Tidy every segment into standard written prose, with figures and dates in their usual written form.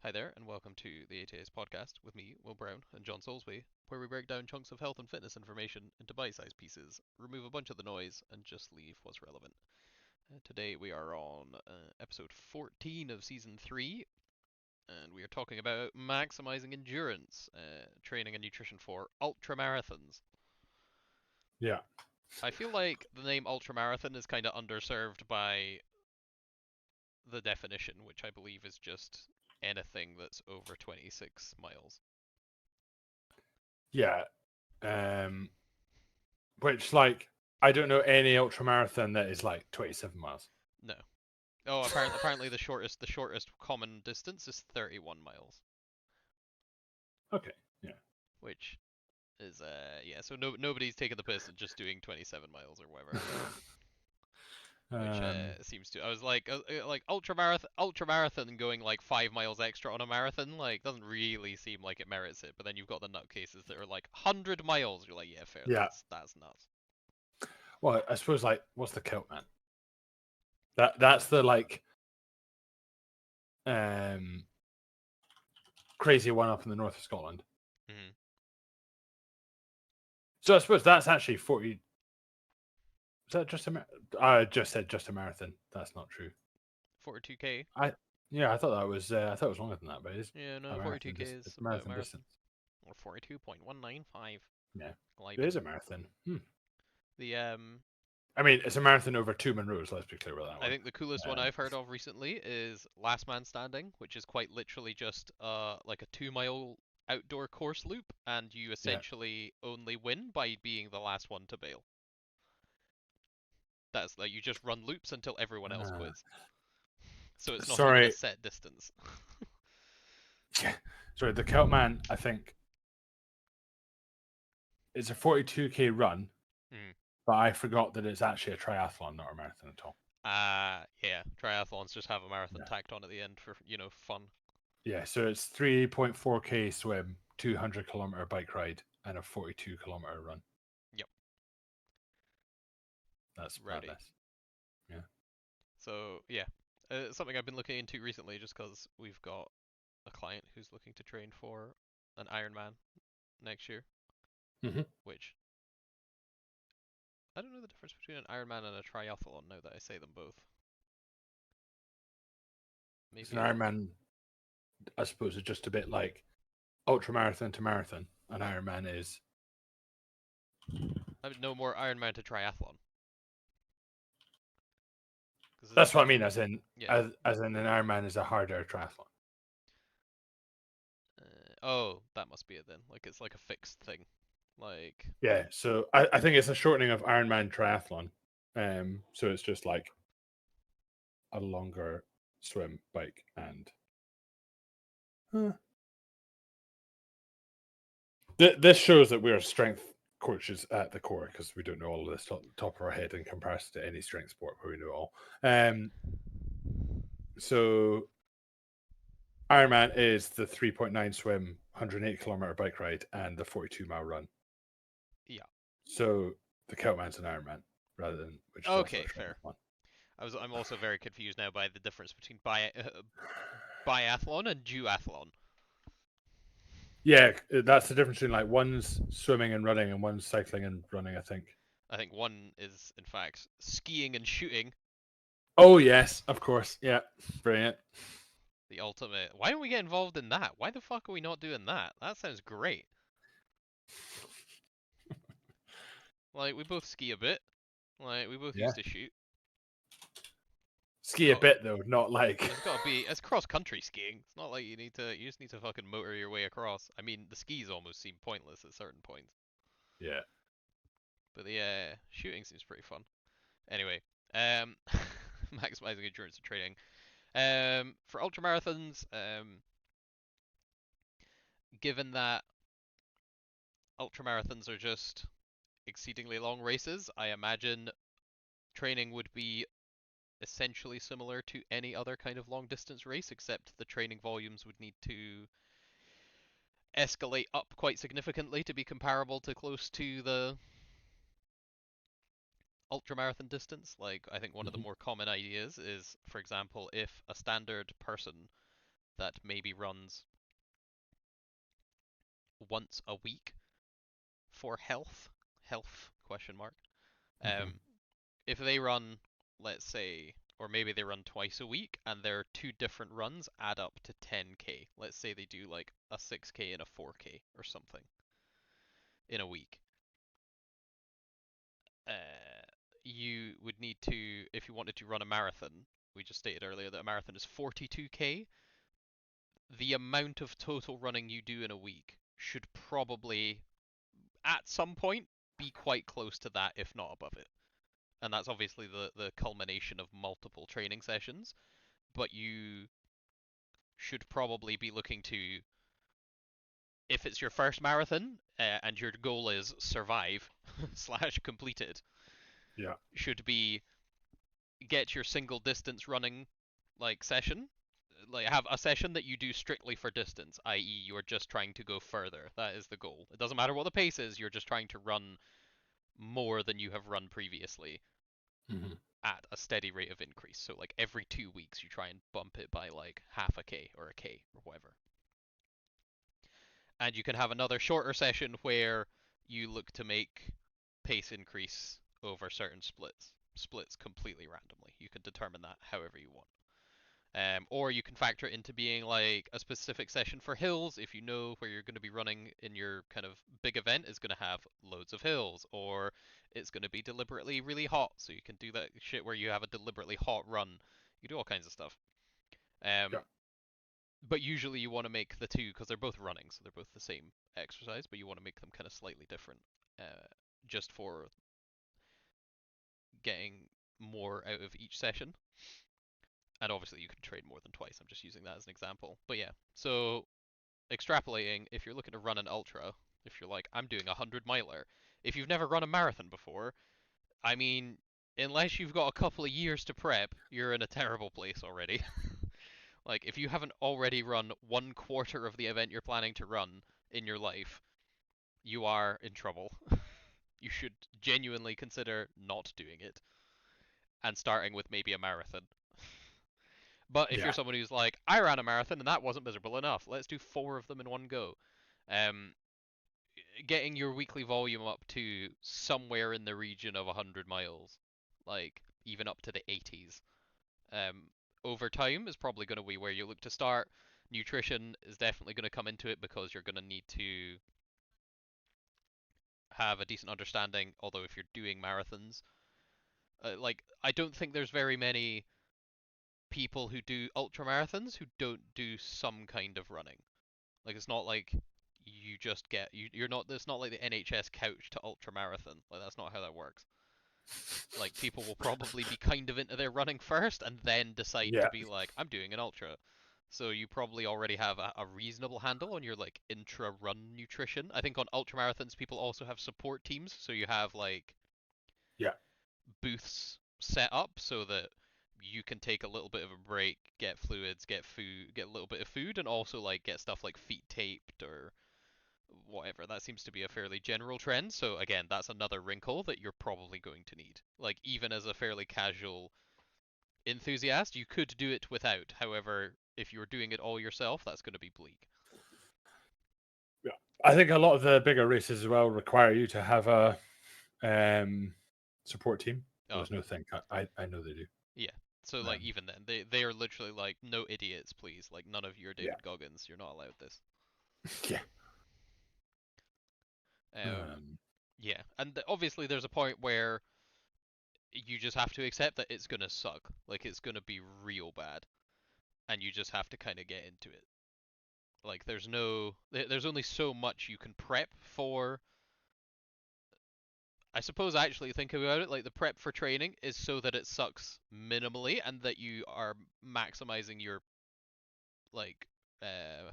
Hi there, and welcome to the ATA's podcast with me, Will Brown, and John Soulsby, where we break down chunks of health and fitness information into bite-sized pieces, remove a bunch of the noise, and just leave what's relevant. Today we are on episode 14 of season 3, and we are talking about maximizing endurance, training and nutrition for ultramarathons. Yeah. I feel like the name ultramarathon is kind of underserved by the definition, which I believe is just anything that's over 26 miles. Yeah. Um, which I don't know any ultra marathon that is like 27 miles. No. Oh, apparently the shortest common distance is 31 miles, Okay. Yeah. which is yeah. So nobody's taking the piss and just doing 27 miles or whatever, which seems to. I was like ultra marathon going like 5 miles extra on a marathon like doesn't really seem like it merits it. But then you've got the nutcases that are like 100 miles. You're like, yeah, fair. Yeah. That's nuts. Well, I suppose what's the kilt, man? That's the um crazy one up in the north of Scotland. Hmm. So I suppose that's actually 40. Is that just a? I just said just a marathon. That's not true. 42k. I I thought that was I thought it was longer than that, but it's Yeah, a no, marathon. 42k is It's a about a marathon marathon, distance. or 42.195. Yeah, it Glibin. is a marathon. The I mean, it's a marathon over 2 Monroes. Let's be clear about that I one. think the coolest one Um, I've heard of recently is Last Man Standing, which is quite literally just like a 2 mile outdoor course loop, and you yeah. essentially only win by being the last one to bail. That's like you just run loops until everyone else Uh, quits. So it's not even a sorry, set distance. sorry. The Celtman, I think, it's a 42k run, Mm. but I forgot that it's actually a triathlon, not a marathon at all. Yeah, triathlons just have a marathon Yeah, tacked on at the end for, fun. yeah. So it's 3.4k swim, 200-kilometer bike ride, and a 42-kilometer run. Yep, That's ready. madness. Yeah. So yeah, something I've been looking into recently, just because we've got a client who's looking to train for an Ironman next year, hmm which I don't know the difference between an Ironman and a triathlon now that I say them both. It's an Maybe a Ironman. I suppose it's just a bit like ultra marathon to marathon. An Ironman is. I would know more Ironman to triathlon because That's what I essentially, mean. As in, yeah. as in, an Ironman is a harder triathlon. Oh, that must be it then. Like it's like a fixed thing. Like Yeah, so I think it's a shortening of Ironman triathlon. So it's just like a longer swim, bike, and this shows that we are strength coaches at the core because we don't know all of this top of our head in comparison to any strength sport where we know it all. So Ironman is the 3.9 swim, 108-kilometer bike ride, and the 42-mile run. yeah. So the Celtman's an Ironman rather than which is also a Okay, fair. triathlon. I'm also very confused now by the difference between biathlon and duathlon. Yeah, that's the difference between like one's swimming and running and one's cycling and running, I think. I think one is in fact skiing and shooting. Oh, yes, of course. Yeah, brilliant. The ultimate. Why don't we get involved in that? Why the fuck are we not doing that? That sounds great. Like we both ski a bit. Like we both Yeah. used to shoot. Ski a Got bit, though, not like. It's got to be. It's cross country skiing. It's not like you just need to fucking motor your way across. I mean, the skis almost seem pointless at certain points, Yeah. but the shooting seems pretty fun. Anyway, maximizing endurance and training. For ultramarathons, given that ultramarathons are just exceedingly long races, I imagine training would be essentially similar to any other kind of long distance race, except the training volumes would need to escalate up quite significantly to be comparable to close to the ultramarathon distance. Like, I think one of the hmm more common ideas is, for example, if a standard person that maybe runs once a week for health question mark. Hmm. Um, if they run, let's say, or maybe they run twice a week, and their two different runs add up to 10k. Let's say they do like a 6k and a 4k or something in a week. You would need to, if you wanted to run a marathon, we just stated earlier that a marathon is 42k. The amount of total running you do in a week should probably, at some point, be quite close to that, if not above it. And that's obviously the culmination of multiple training sessions. But you should probably be looking to, if it's your first marathon and your goal is survive slash completed, Yeah. should be get your single distance running like session, like have a session that you do strictly for distance, i.e. you're just trying to go further. That is the goal. It doesn't matter what the pace is, you're just trying to run more than you have run previously Hmm. at a steady rate of increase. So like every 2 weeks you try and bump it by like half a k or a k or whatever. And you can have another shorter session where you look to make pace increase over certain splits completely randomly. You can determine that however you want. Or you can factor it into being like a specific session for hills if you know where you're going to be running in your kind of big event is going to have loads of hills, or it's going to be deliberately really hot, so you can do that shit where you have a deliberately hot run. You do all kinds of stuff. Yeah. Um, but usually you want to make the two because they're both running, so they're both the same exercise, but you want to make them kind of slightly different, just for getting more out of each session. And obviously you can train more than twice. I'm just using that as an example. But yeah, so extrapolating, if you're looking to run an ultra, if you're like, I'm doing a 100 miler, if you've never run a marathon before, I mean, unless you've got a couple of years to prep, you're in a terrible place already. Like, if you haven't already run 1/4 of the event you're planning to run in your life, you are in trouble. You should genuinely consider not doing it and starting with maybe a marathon. But if you're Yeah. someone who's like, I ran a marathon and that wasn't miserable enough, let's do 4 of them in one go. Um, Getting your weekly volume up to somewhere in the region of 100 miles, like even up to the 80s, um, over time is probably going to be where you look to start. Nutrition is definitely going to come into it because you're going to need to have a decent understanding. Although if you're doing marathons, like I don't think there's very many people who do ultra marathons who don't do some kind of running. Like it's not like you just get you're not it's not like the NHS couch to ultra marathon. Like that's not how that works. Like people will probably be kind of into their running first and then decide to Yeah. be like I'm doing an ultra. So you probably already have a reasonable handle on your like intra run nutrition. I think on ultra marathons people also have support teams, so you have like Yeah. booths set up so that you can take a little bit of a break, get fluids, get food, get a little bit of food, and also like get stuff like feet taped or whatever. That seems to be a fairly general trend. So again, that's another wrinkle that you're probably going to need. Like even as a fairly casual enthusiast, you could do it without. However, if you're doing it all yourself, that's going to be bleak. Yeah. I think a lot of the bigger races as well require you to have a support team. Oh, Well, there's okay. no thing. I know they do. Yeah. So like Um, even then, they are literally like no idiots, please. Like none of you are yeah. David Goggins. You're not allowed this. Yeah. Um, Um, yeah, and obviously there's a point where you just have to accept that it's gonna suck. Like it's gonna be real bad, and you just have to kind of get into it. Like there's only so much you can prep for. I suppose actually think about it, like the prep for training is so that it sucks minimally and that you are maximizing your like uh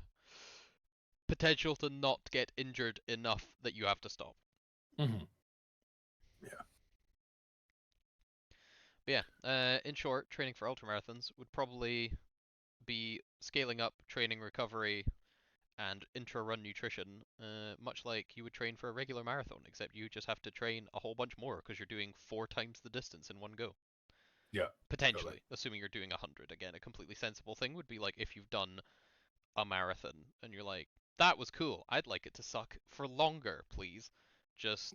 potential to not get injured enough that you have to stop. mhm. Yeah. But yeah, in short, training for ultramarathons would probably be scaling up training recovery and intra-run nutrition, much like you would train for a regular marathon, except you just have to train a whole bunch more because you're doing 4 times the distance in one go. Yeah. Totally. Potentially, assuming you're doing 100. Again, a completely sensible thing would be like if you've done a marathon and you're like, that was cool. I'd like it to suck for longer, please. Just,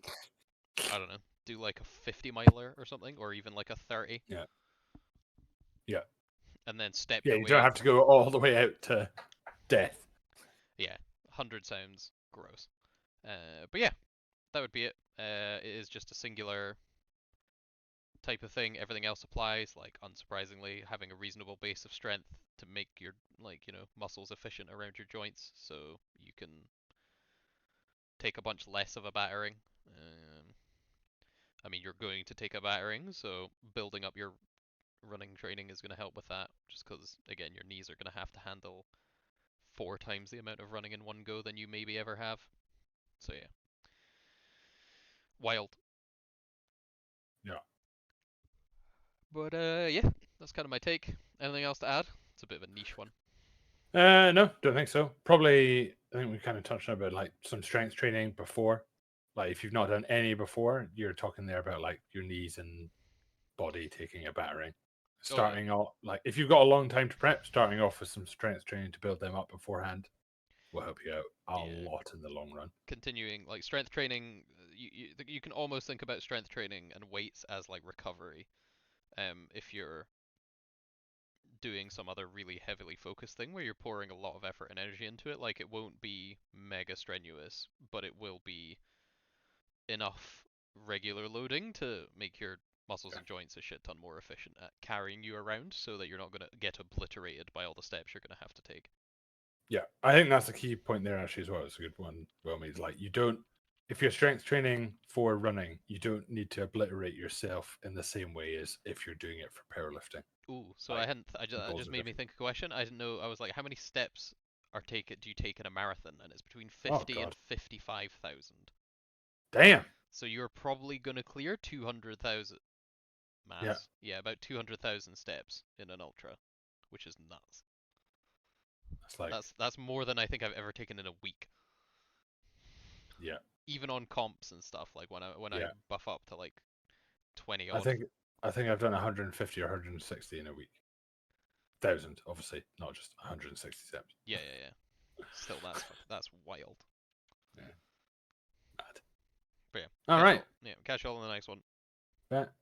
I don't know, do like a 50 miler or something, or even like a 30, Yeah. Yeah. and then step Yeah, your you way don't up. have to go all the way out to death. Yeah, 100 sounds gross. But yeah, that would be it. It is just a singular type of thing. Everything else applies, like unsurprisingly, having a reasonable base of strength to make your muscles efficient around your joints, so you can take a bunch less of a battering. I mean, you're going to take a battering, so building up your running training is going to help with that. Just because, again, your knees are going to have to handle 4 times the amount of running in one go than you maybe ever have. So yeah, wild. Yeah. But yeah, that's kind of my take. Anything else to add? It's a bit of a niche one. No, don't think so. Probably, I think we kind of touched on about like some strength training before. Like if you've not done any before, you're talking there about like your knees and body taking a battering. Oh yeah, Starting off, like if you've got a long time to prep, starting off with some strength training to build them up beforehand will help you out a yeah. lot in the long run. Continuing like strength training, you can almost think about strength training and weights as like recovery. If you're doing some other really heavily focused thing where you're pouring a lot of effort and energy into it, like it won't be mega strenuous, but it will be enough regular loading to make your muscles and joints a shit ton more efficient at carrying you around so that you're not going to get obliterated by all the steps you're going to have to take. Yeah, I think that's a key point there actually as well. It's a good one, well made. Like you don't, if you're strength training for running, you don't need to obliterate yourself in the same way as if you're doing it for powerlifting. Ooh, so I Like hadn't. the That goals just are made me different. think of a question. I didn't know. I was like, how many steps do you take in a marathon? And it's between Oh 50 and God, 55,000. damn. So you're probably gonna clear 200,000 Yeah, mass. Yeah, about 200,000 steps in an ultra, which is nuts. it's like That's more than I think I've ever taken in a week. yeah, Even on comps and stuff, like when I yeah. buff up to like 20 I odd. think I think I've done 150 or 160 in a week. Thousand, obviously, not just 160 steps. Yeah, yeah, yeah. Still, that's wild. Yeah, mad. But yeah, All right. catch you all in the next one. Bet.